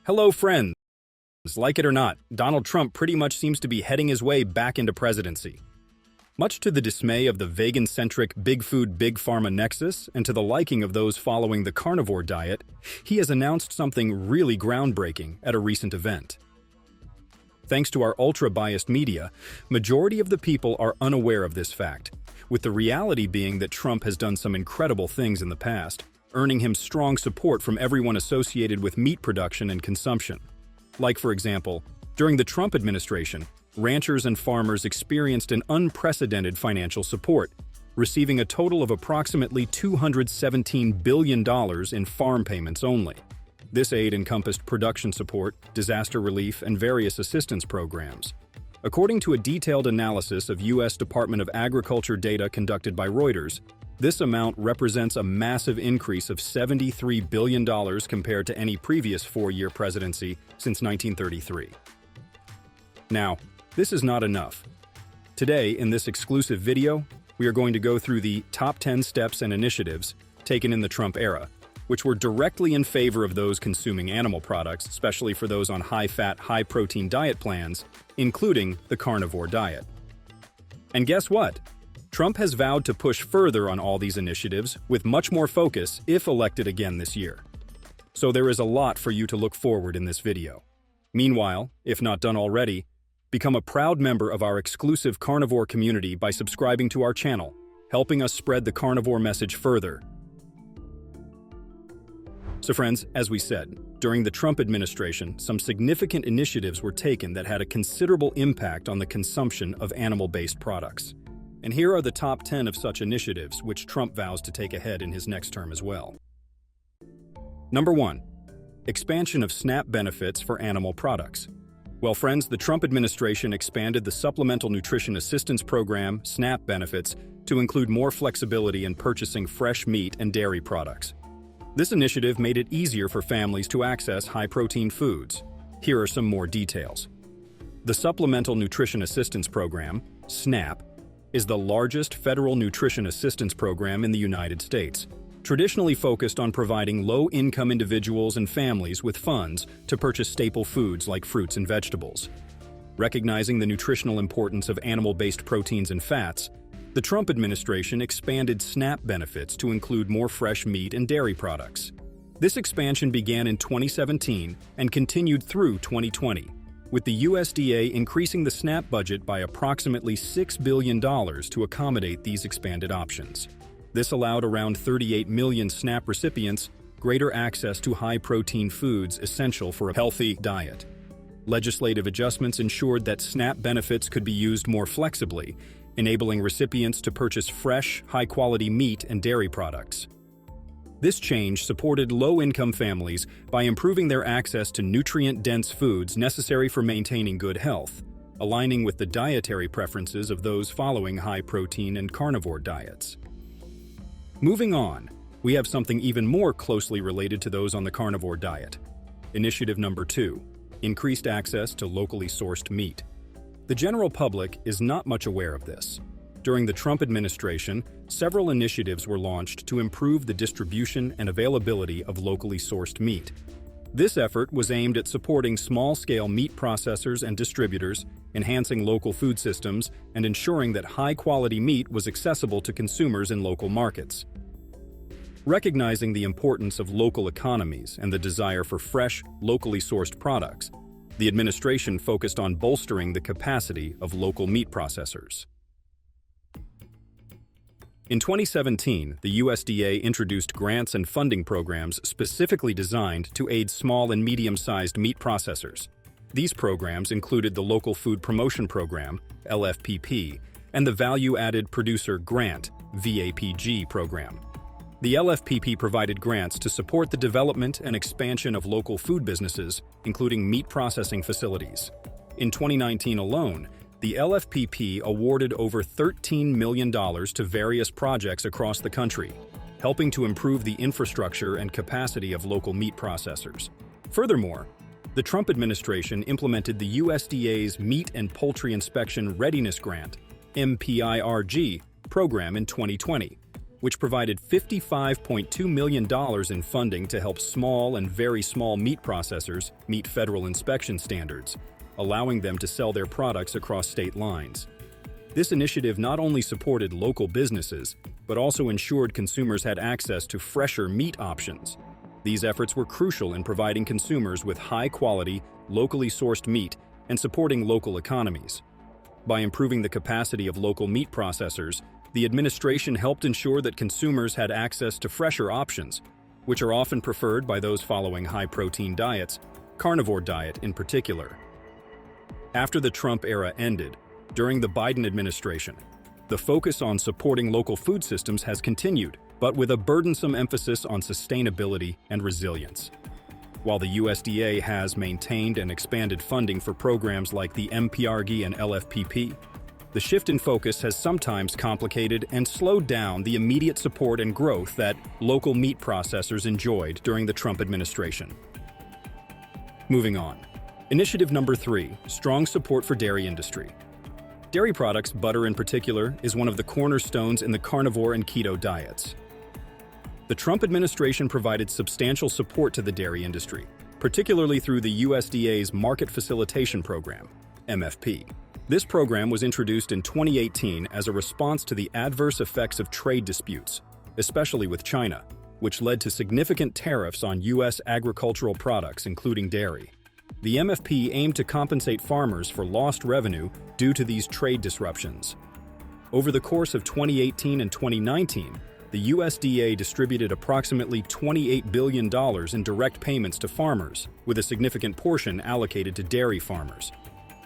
Hello, friends. Like it or not, Donald Trump pretty much seems to be heading his way back into presidency. Much to the dismay of the vegan-centric Big Food, Big Pharma nexus and to the liking of those following the carnivore diet, he has announced something really groundbreaking at a recent event. Thanks to our ultra-biased media, majority of the people are unaware of this fact, with the reality being that Trump has done some incredible things in the past, earning him strong support from everyone associated with meat production and consumption. Like, for example, during the Trump administration, ranchers and farmers experienced an unprecedented financial support, receiving a total of approximately $217 billion in farm payments only. This aid encompassed production support, disaster relief, and various assistance programs. According to a detailed analysis of U.S. Department of Agriculture data conducted by Reuters, this amount represents a massive increase of $73 billion compared to any previous four-year presidency since 1933. Now, this is not enough. Today, in this exclusive video, we are going to go through the top 10 steps and initiatives taken in the Trump era, which were directly in favor of those consuming animal products, especially for those on high-fat, high-protein diet plans, including the carnivore diet. And guess what? Trump has vowed to push further on all these initiatives with much more focus if elected again this year. So there is a lot for you to look forward in this video. Meanwhile, if not done already, become a proud member of our exclusive carnivore community by subscribing to our channel, helping us spread the carnivore message further. So friends, as we said, during the Trump administration, some significant initiatives were taken that had a considerable impact on the consumption of animal-based products. And here are the top 10 of such initiatives which Trump vows to take ahead in his next term as well. Number 1. Expansion of SNAP benefits for animal products. Well, friends, the Trump administration expanded the Supplemental Nutrition Assistance Program, SNAP benefits, to include more flexibility in purchasing fresh meat and dairy products. This initiative made it easier for families to access high-protein foods. Here are some more details. The Supplemental Nutrition Assistance Program, SNAP, is the largest federal nutrition assistance program in the United States, traditionally focused on providing low-income individuals and families with funds to purchase staple foods like fruits and vegetables. Recognizing the nutritional importance of animal-based proteins and fats, the Trump administration expanded SNAP benefits to include more fresh meat and dairy products. This expansion began in 2017 and continued through 2020, with the USDA increasing the SNAP budget by approximately $6 billion to accommodate these expanded options. This allowed around 38 million SNAP recipients greater access to high-protein foods essential for a healthy diet. Legislative adjustments ensured that SNAP benefits could be used more flexibly, enabling recipients to purchase fresh, high-quality meat and dairy products. This change supported low-income families by improving their access to nutrient-dense foods necessary for maintaining good health, aligning with the dietary preferences of those following high-protein and carnivore diets. Moving on, we have something even more closely related to those on the carnivore diet. Initiative number 2, increased access to locally sourced meat. The general public is not much aware of this. During the Trump administration, several initiatives were launched to improve the distribution and availability of locally sourced meat. This effort was aimed at supporting small-scale meat processors and distributors, enhancing local food systems, and ensuring that high-quality meat was accessible to consumers in local markets. Recognizing the importance of local economies and the desire for fresh, locally sourced products, the administration focused on bolstering the capacity of local meat processors. In 2017, the USDA introduced grants and funding programs specifically designed to aid small and medium-sized meat processors. These programs included the Local Food Promotion Program, LFPP, and the Value-Added Producer Grant, VAPG program. The LFPP provided grants to support the development and expansion of local food businesses, including meat processing facilities. In 2019 alone, the LFPP awarded over $13 million to various projects across the country, helping to improve the infrastructure and capacity of local meat processors. Furthermore, the Trump administration implemented the USDA's Meat and Poultry Inspection Readiness Grant, MPIRG, program in 2020. which provided $55.2 million in funding to help small and very small meat processors meet federal inspection standards, allowing them to sell their products across state lines. This initiative not only supported local businesses, but also ensured consumers had access to fresher meat options. These efforts were crucial in providing consumers with high-quality, locally sourced meat and supporting local economies. By improving the capacity of local meat processors, the administration helped ensure that consumers had access to fresher options, which are often preferred by those following high-protein diets, carnivore diet in particular. After the Trump era ended, during the Biden administration, the focus on supporting local food systems has continued, but with a burdensome emphasis on sustainability and resilience. While the USDA has maintained and expanded funding for programs like the MPRG and LFPP, the shift in focus has sometimes complicated and slowed down the immediate support and growth that local meat processors enjoyed during the Trump administration. Moving on. Initiative number 3, strong support for dairy industry. Dairy products, butter in particular, is one of the cornerstones in the carnivore and keto diets. The Trump administration provided substantial support to the dairy industry, particularly through the USDA's Market Facilitation Program, MFP. This program was introduced in 2018 as a response to the adverse effects of trade disputes, especially with China, which led to significant tariffs on U.S. agricultural products, including dairy. The MFP aimed to compensate farmers for lost revenue due to these trade disruptions. Over the course of 2018 and 2019, the USDA distributed approximately $28 billion in direct payments to farmers, with a significant portion allocated to dairy farmers.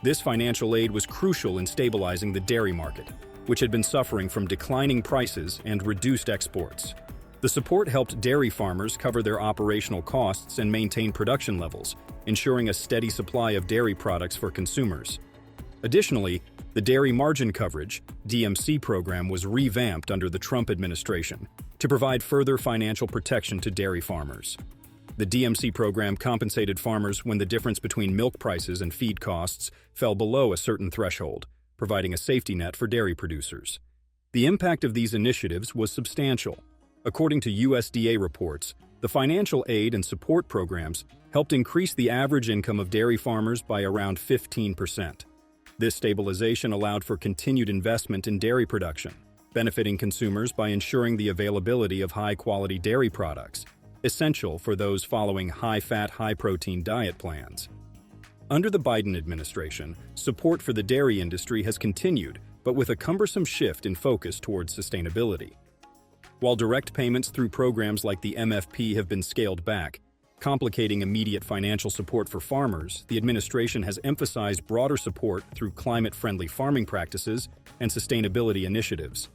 This financial aid was crucial in stabilizing the dairy market, which had been suffering from declining prices and reduced exports. The support helped dairy farmers cover their operational costs and maintain production levels, ensuring a steady supply of dairy products for consumers. Additionally, the Dairy Margin Coverage (DMC) program was revamped under the Trump administration to provide further financial protection to dairy farmers. The DMC program compensated farmers when the difference between milk prices and feed costs fell below a certain threshold, providing a safety net for dairy producers. The impact of these initiatives was substantial. According to USDA reports, the financial aid and support programs helped increase the average income of dairy farmers by around 15%. This stabilization allowed for continued investment in dairy production, benefiting consumers by ensuring the availability of high-quality dairy products, essential for those following high-fat, high-protein diet plans. Under the Biden administration, support for the dairy industry has continued, but with a cumbersome shift in focus towards sustainability. While direct payments through programs like the MFP have been scaled back, complicating immediate financial support for farmers, the administration has emphasized broader support through climate-friendly farming practices and sustainability initiatives.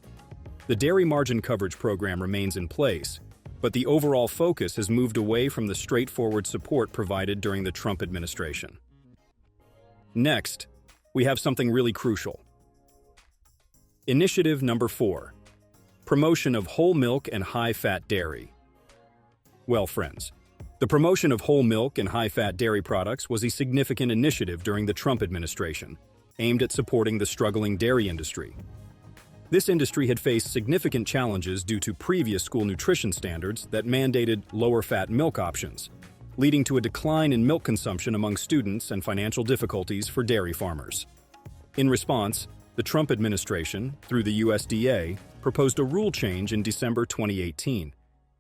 The Dairy Margin Coverage program remains in place, but the overall focus has moved away from the straightforward support provided during the Trump administration. Next, we have something really crucial. Initiative number 4. Promotion of whole milk and high-fat dairy. Well, friends, the promotion of whole milk and high-fat dairy products was a significant initiative during the Trump administration, aimed at supporting the struggling dairy industry. This industry had faced significant challenges due to previous school nutrition standards that mandated lower-fat milk options, leading to a decline in milk consumption among students and financial difficulties for dairy farmers. In response, the Trump administration, through the USDA, proposed a rule change in December 2018,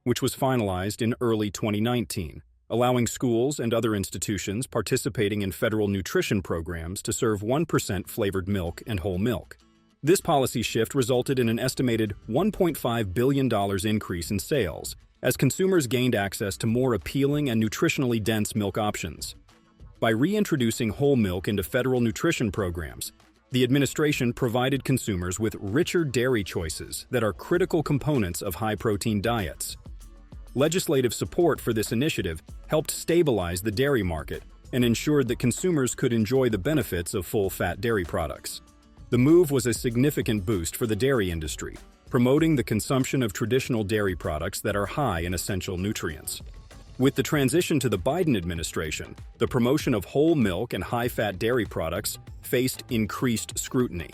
which was finalized in early 2019, allowing schools and other institutions participating in federal nutrition programs to serve 1% flavored milk and whole milk. This policy shift resulted in an estimated $1.5 billion increase in sales, as consumers gained access to more appealing and nutritionally dense milk options. By reintroducing whole milk into federal nutrition programs, the administration provided consumers with richer dairy choices that are critical components of high-protein diets. Legislative support for this initiative helped stabilize the dairy market and ensured that consumers could enjoy the benefits of full-fat dairy products. The move was a significant boost for the dairy industry, promoting the consumption of traditional dairy products that are high in essential nutrients. With the transition to the Biden administration, the promotion of whole milk and high-fat dairy products faced increased scrutiny.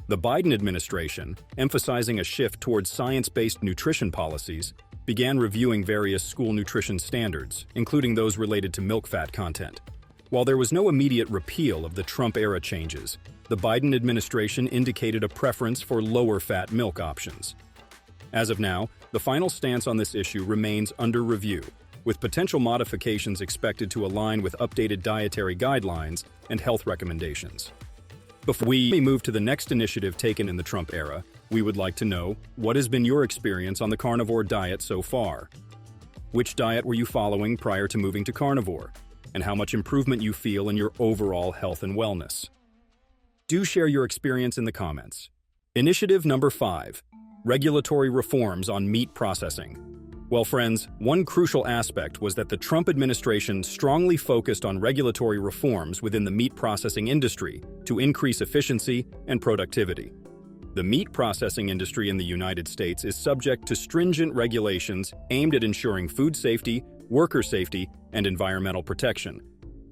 The Biden administration, emphasizing a shift towards science-based nutrition policies, began reviewing various school nutrition standards, including those related to milk fat content. While there was no immediate repeal of the Trump-era changes, the Biden administration indicated a preference for lower-fat milk options. As of now, the final stance on this issue remains under review, with potential modifications expected to align with updated dietary guidelines and health recommendations. Before we move to the next initiative taken in the Trump era, we would like to know, what has been your experience on the carnivore diet so far? Which diet were you following prior to moving to carnivore? And how much improvement you feel in your overall health and wellness? Do share your experience in the comments. Initiative number 5. Regulatory reforms on meat processing. Well, friends, one crucial aspect was that the Trump administration strongly focused on regulatory reforms within the meat processing industry to increase efficiency and productivity. The meat processing industry in the United States is subject to stringent regulations aimed at ensuring food safety, worker safety, and environmental protection.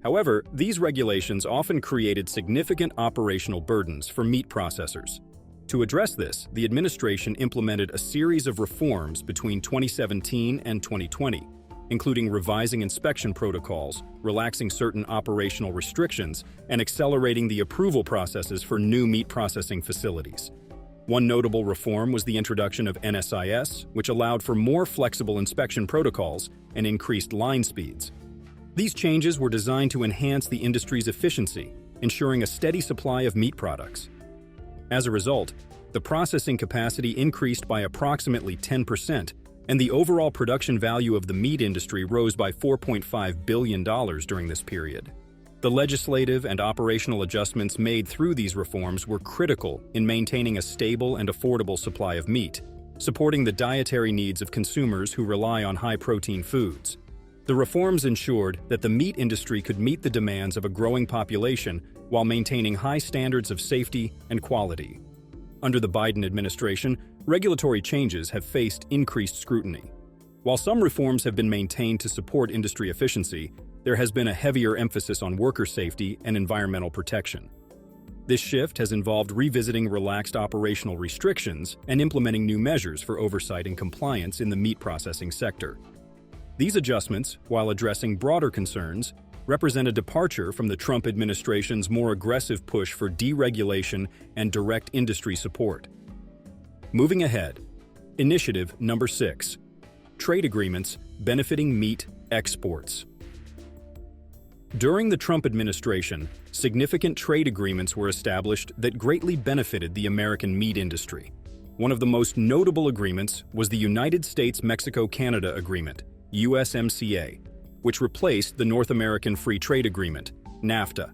However, these regulations often created significant operational burdens for meat processors. To address this, the administration implemented a series of reforms between 2017 and 2020, including revising inspection protocols, relaxing certain operational restrictions, and accelerating the approval processes for new meat processing facilities. One notable reform was the introduction of NSIS, which allowed for more flexible inspection protocols and increased line speeds. These changes were designed to enhance the industry's efficiency, ensuring a steady supply of meat products. As a result, the processing capacity increased by approximately 10%, and the overall production value of the meat industry rose by $4.5 billion during this period. The legislative and operational adjustments made through these reforms were critical in maintaining a stable and affordable supply of meat, supporting the dietary needs of consumers who rely on high-protein foods. The reforms ensured that the meat industry could meet the demands of a growing population while maintaining high standards of safety and quality. Under the Biden administration, regulatory changes have faced increased scrutiny. While some reforms have been maintained to support industry efficiency, there has been a heavier emphasis on worker safety and environmental protection. This shift has involved revisiting relaxed operational restrictions and implementing new measures for oversight and compliance in the meat processing sector. These adjustments, while addressing broader concerns, represent a departure from the Trump administration's more aggressive push for deregulation and direct industry support. Moving ahead, Initiative number 6. Trade agreements benefiting meat exports. During the Trump administration, significant trade agreements were established that greatly benefited the American meat industry. One of the most notable agreements was the United States-Mexico-Canada Agreement, USMCA, which replaced the North American Free Trade Agreement, NAFTA.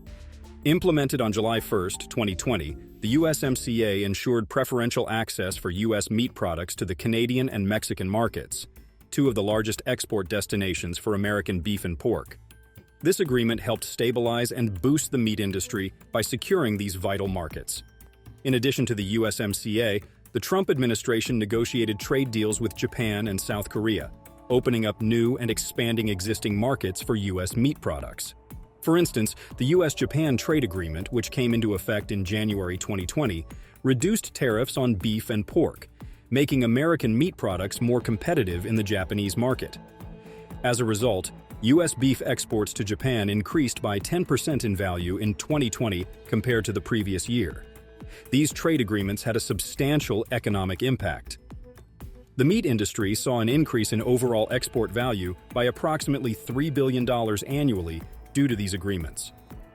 Implemented on July 1, 2020, the USMCA ensured preferential access for U.S. meat products to the Canadian and Mexican markets, two of the largest export destinations for American beef and pork. This agreement helped stabilize and boost the meat industry by securing these vital markets. In addition to the USMCA, the Trump administration negotiated trade deals with Japan and South Korea, opening up new and expanding existing markets for U.S. meat products. For instance, the U.S.-Japan trade agreement, which came into effect in January 2020, reduced tariffs on beef and pork, making American meat products more competitive in the Japanese market. As a result, U.S. beef exports to Japan increased by 10% in value in 2020 compared to the previous year. These trade agreements had a substantial economic impact. The meat industry saw an increase in overall export value by approximately $3 billion annually due to these agreements.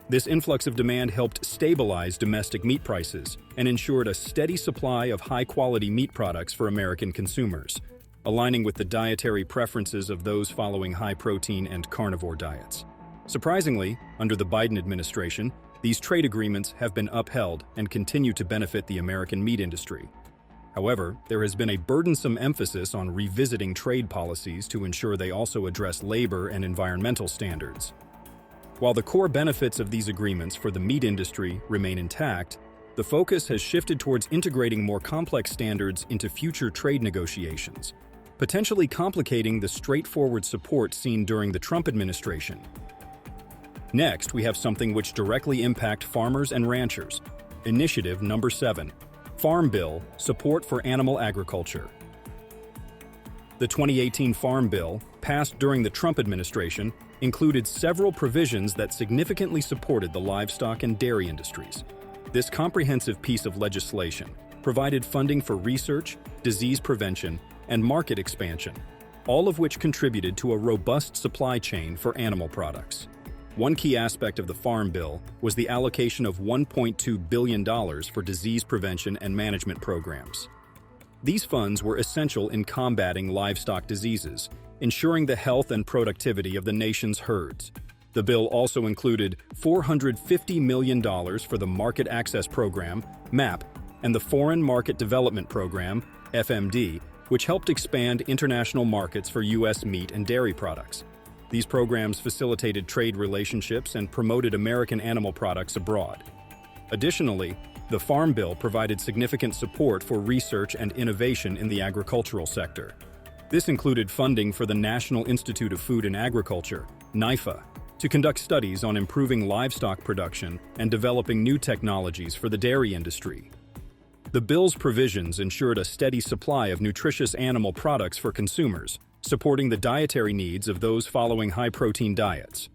This influx of demand helped stabilize domestic meat prices and ensured a steady supply of high-quality meat products for American consumers, aligning with the dietary preferences of those following high-protein and carnivore diets. Surprisingly, under the Biden administration, these trade agreements have been upheld and continue to benefit the American meat industry. However, there has been a burdensome emphasis on revisiting trade policies to ensure they also address labor and environmental standards. While the core benefits of these agreements for the meat industry remain intact, the focus has shifted towards integrating more complex standards into future trade negotiations, potentially complicating the straightforward support seen during the Trump administration. Next, we have something which directly impacts farmers and ranchers. Initiative number 7. Farm Bill, support for animal agriculture. The 2018 Farm Bill, passed during the Trump administration, included several provisions that significantly supported the livestock and dairy industries. This comprehensive piece of legislation provided funding for research, disease prevention, and market expansion, all of which contributed to a robust supply chain for animal products. One key aspect of the Farm Bill was the allocation of $1.2 billion for disease prevention and management programs. These funds were essential in combating livestock diseases, ensuring the health and productivity of the nation's herds. The bill also included $450 million for the Market Access Program, MAP, and the Foreign Market Development Program, FMD, which helped expand international markets for U.S. meat and dairy products. These programs facilitated trade relationships and promoted American animal products abroad. Additionally, the Farm Bill provided significant support for research and innovation in the agricultural sector. This included funding for the National Institute of Food and Agriculture, NIFA, to conduct studies on improving livestock production and developing new technologies for the dairy industry. The bill's provisions ensured a steady supply of nutritious animal products for consumers, supporting the dietary needs of those following high-protein diets.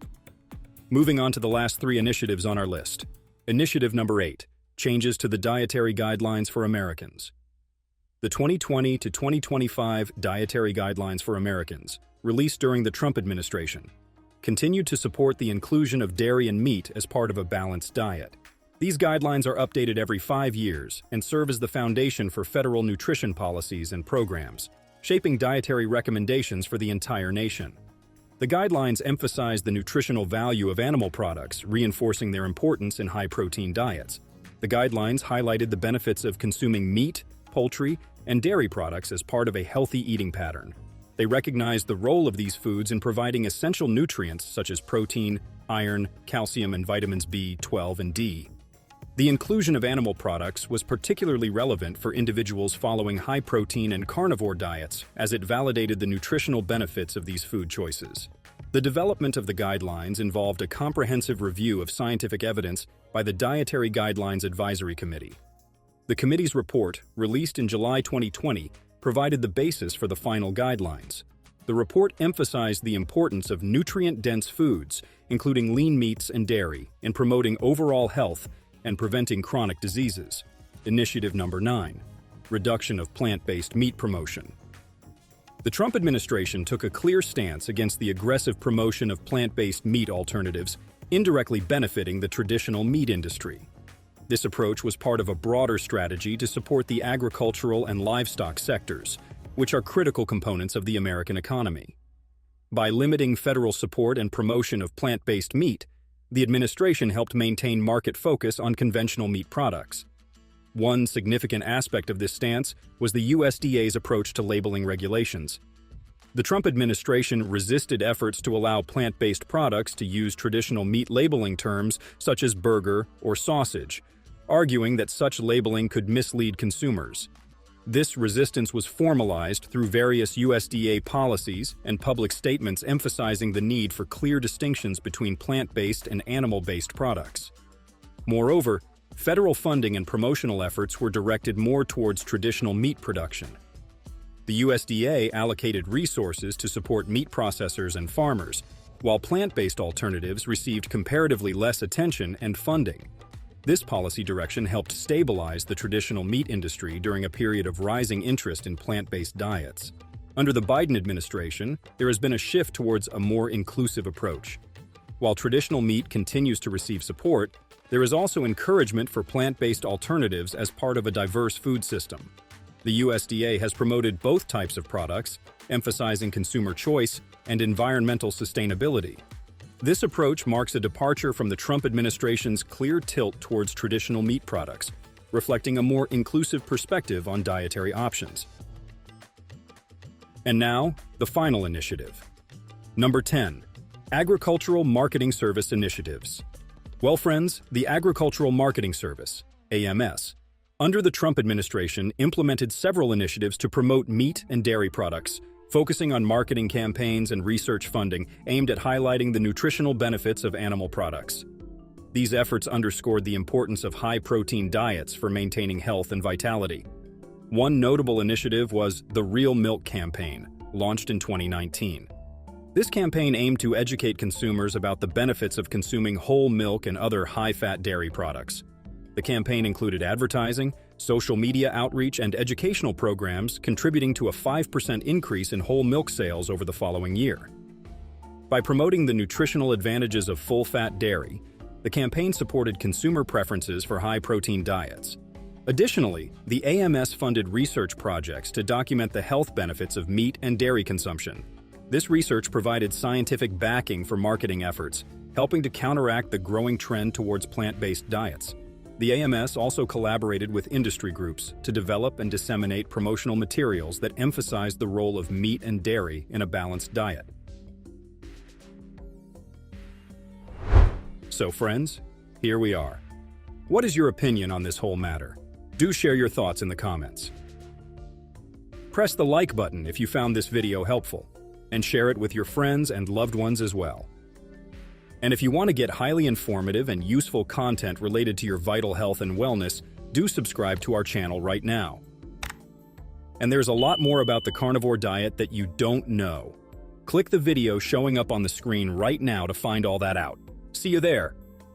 Moving on to the last three initiatives on our list. Initiative number 8, changes to the dietary guidelines for Americans. The 2020 to 2025 Dietary Guidelines for Americans, released during the Trump administration, continued to support the inclusion of dairy and meat as part of a balanced diet. These guidelines are updated every 5 years and serve as the foundation for federal nutrition policies and programs, shaping dietary recommendations for the entire nation. The guidelines emphasize the nutritional value of animal products, reinforcing their importance in high-protein diets. The guidelines highlighted the benefits of consuming meat, poultry, and dairy products as part of a healthy eating pattern. They recognized the role of these foods in providing essential nutrients such as protein, iron, calcium, and vitamins B, 12, and D. The inclusion of animal products was particularly relevant for individuals following high-protein and carnivore diets, as it validated the nutritional benefits of these food choices. The development of the guidelines involved a comprehensive review of scientific evidence by the Dietary Guidelines Advisory Committee. The committee's report, released in July 2020, provided the basis for the final guidelines. The report emphasized the importance of nutrient-dense foods, including lean meats and dairy, in promoting overall health and preventing chronic diseases. Initiative number 9, reduction of plant-based meat promotion. The Trump administration took a clear stance against the aggressive promotion of plant-based meat alternatives, indirectly benefiting the traditional meat industry. This approach was part of a broader strategy to support the agricultural and livestock sectors, which are critical components of the American economy. By limiting federal support and promotion of plant-based meat, the administration helped maintain market focus on conventional meat products. One significant aspect of this stance was the USDA's approach to labeling regulations. The Trump administration resisted efforts to allow plant-based products to use traditional meat labeling terms such as burger or sausage, arguing that such labeling could mislead consumers. This resistance was formalized through various USDA policies and public statements emphasizing the need for clear distinctions between plant-based and animal-based products. Moreover, federal funding and promotional efforts were directed more towards traditional meat production. The USDA allocated resources to support meat processors and farmers, while plant-based alternatives received comparatively less attention and funding. This policy direction helped stabilize the traditional meat industry during a period of rising interest in plant-based diets. Under the Biden administration, there has been a shift towards a more inclusive approach. While traditional meat continues to receive support, there is also encouragement for plant-based alternatives as part of a diverse food system. The USDA has promoted both types of products, emphasizing consumer choice and environmental sustainability. This approach marks a departure from the Trump administration's clear tilt towards traditional meat products, reflecting a more inclusive perspective on dietary options. And now, the final initiative. Number 10. Agricultural Marketing Service Initiatives. Well, friends, the Agricultural Marketing Service, AMS, under the Trump administration implemented several initiatives to promote meat and dairy products, focusing on marketing campaigns and research funding aimed at highlighting the nutritional benefits of animal products. These efforts underscored the importance of high-protein diets for maintaining health and vitality. One notable initiative was the Real Milk campaign, launched in 2019. This campaign aimed to educate consumers about the benefits of consuming whole milk and other high-fat dairy products. The campaign included advertising, social media outreach, and educational programs, contributing to a 5% increase in whole milk sales over the following year. By promoting the nutritional advantages of full-fat dairy, the campaign supported consumer preferences for high-protein diets. Additionally, the AMS funded research projects to document the health benefits of meat and dairy consumption. This research provided scientific backing for marketing efforts, helping to counteract the growing trend towards plant-based diets. The AMS also collaborated with industry groups to develop and disseminate promotional materials that emphasized the role of meat and dairy in a balanced diet. So friends, here we are. What is your opinion on this whole matter? Do share your thoughts in the comments. Press the like button if you found this video helpful, and share it with your friends and loved ones as well. And if you want to get highly informative and useful content related to your vital health and wellness, do subscribe to our channel right now. And there's a lot more about the carnivore diet that you don't know. Click the video showing up on the screen right now to find all that out. See you there.